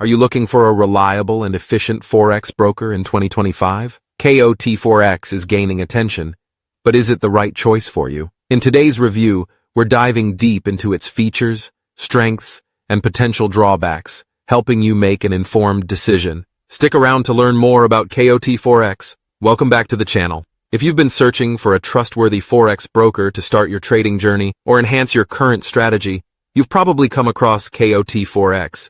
Are you looking for a reliable and efficient Forex broker in 2025? KOT4X is gaining attention, but is it the right choice for you? In today's review, we're diving deep into its features, strengths, and potential drawbacks, helping you make an informed decision. Stick around to learn more about KOT4X. Welcome back to the channel. If you've been searching for a trustworthy Forex broker to start your trading journey or enhance your current strategy, you've probably come across KOT4X.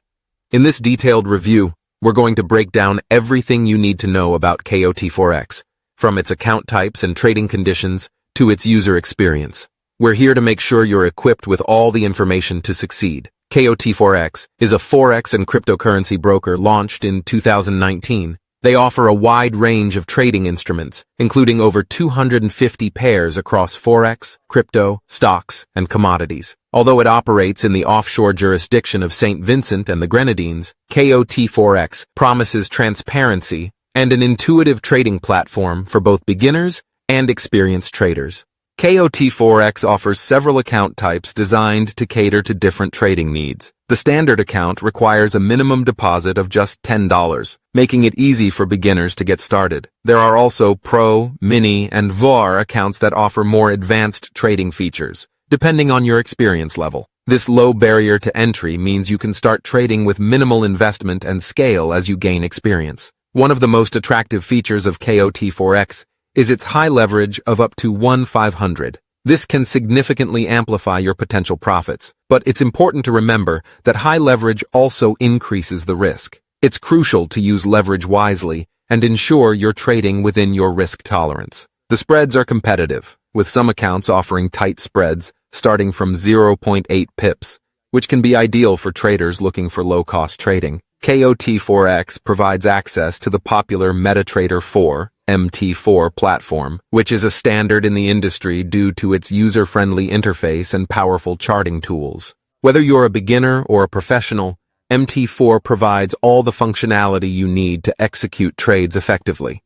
In this detailed review, we're going to break down everything you need to know about KOT4X, from its account types and trading conditions to its user experience. We're here to make sure you're equipped with all the information to succeed. KOT4X is a Forex and cryptocurrency broker launched in 2019. They offer a wide range of trading instruments, including over 250 pairs across Forex, crypto, stocks, and commodities. Although it operates in the offshore jurisdiction of St. Vincent and the Grenadines, KOT4X promises transparency and an intuitive trading platform for both beginners and experienced traders. KOT4X offers several account types designed to cater to different trading needs. The standard account requires a minimum deposit of just $10, making it easy for beginners to get started. There are also Pro, Mini, and VAR accounts that offer more advanced trading features, depending on your experience level. This low barrier to entry means you can start trading with minimal investment and scale as you gain experience. One of the most attractive features of KOT4X is its high leverage of up to 1/500. This can significantly amplify your potential profits, but it's important to remember that high leverage also increases the risk. It's crucial to use leverage wisely and ensure you're trading within your risk tolerance. The spreads are competitive, with some accounts offering tight spreads starting from 0.8 pips, which can be ideal for traders looking for low-cost trading. KOT4X provides access to the popular MetaTrader 4 MT4 platform, which is a standard in the industry due to its user-friendly interface and powerful charting tools. Whether you're a beginner or a professional, MT4 provides all the functionality you need to execute trades effectively.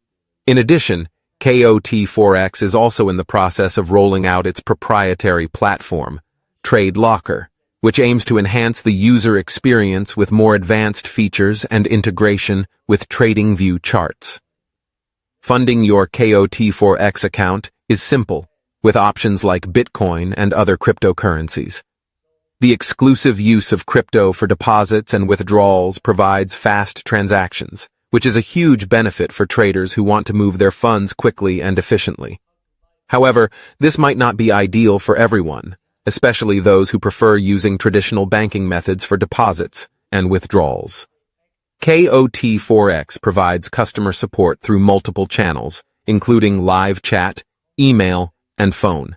In addition, KOT4X is also in the process of rolling out its proprietary platform, TradeLocker, which aims to enhance the user experience with more advanced features and integration with TradingView charts. Funding your KOT4X account is simple, with options like Bitcoin and other cryptocurrencies. The exclusive use of crypto for deposits and withdrawals provides fast transactions, which is a huge benefit for traders who want to move their funds quickly and efficiently. However, this might not be ideal for everyone, especially those who prefer using traditional banking methods for deposits and withdrawals. KOT4X provides customer support through multiple channels, including live chat, email, and phone.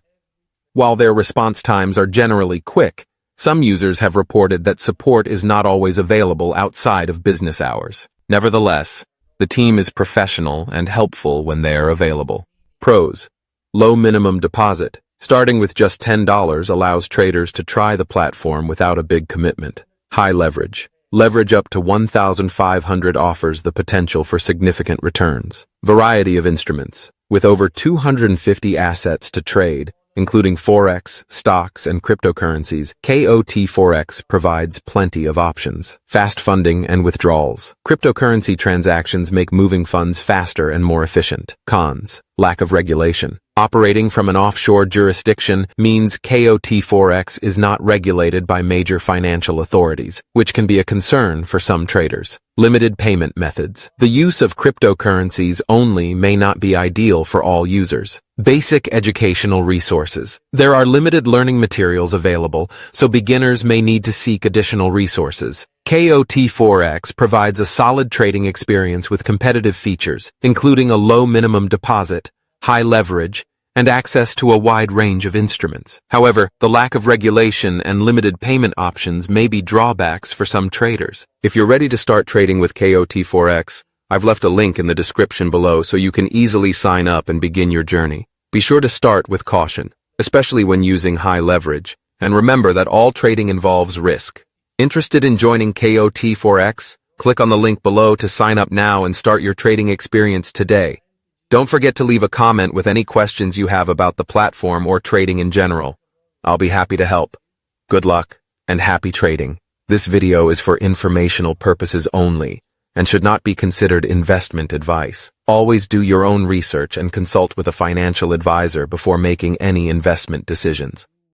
While their response times are generally quick, some users have reported that support is not always available outside of business hours. Nevertheless, the team is professional and helpful when they are available. Pros: low minimum deposit. Starting with just $10 allows traders to try the platform without a big commitment. High leverage. Leverage up to 1,500 offers the potential for significant returns. Variety of instruments. With over 250 assets to trade, including Forex, stocks, and cryptocurrencies, KOT4X provides plenty of options. Fast funding and withdrawals. Cryptocurrency transactions make moving funds faster and more efficient. Cons: lack of regulation. Operating from an offshore jurisdiction means KOT4X is not regulated by major financial authorities, which can be a concern for some traders. Limited payment methods. The use of cryptocurrencies only may not be ideal for all users. Basic educational resources. There are limited learning materials available, so beginners may need to seek additional resources. KOT4X provides a solid trading experience with competitive features, including a low minimum deposit, high leverage, and access to a wide range of instruments. However, the lack of regulation and limited payment options may be drawbacks for some traders. If you're ready to start trading with KOT4X, I've left a link in the description below so you can easily sign up and begin your journey. Be sure to start with caution, especially when using high leverage, and remember that all trading involves risk. Interested in joining KOT4X? Click on the link below to sign up now and start your trading experience today. Don't forget to leave a comment with any questions you have about the platform or trading in general. I'll be happy to help. Good luck and happy trading. This video is for informational purposes only and should not be considered investment advice. Always do your own research and consult with a financial advisor before making any investment decisions.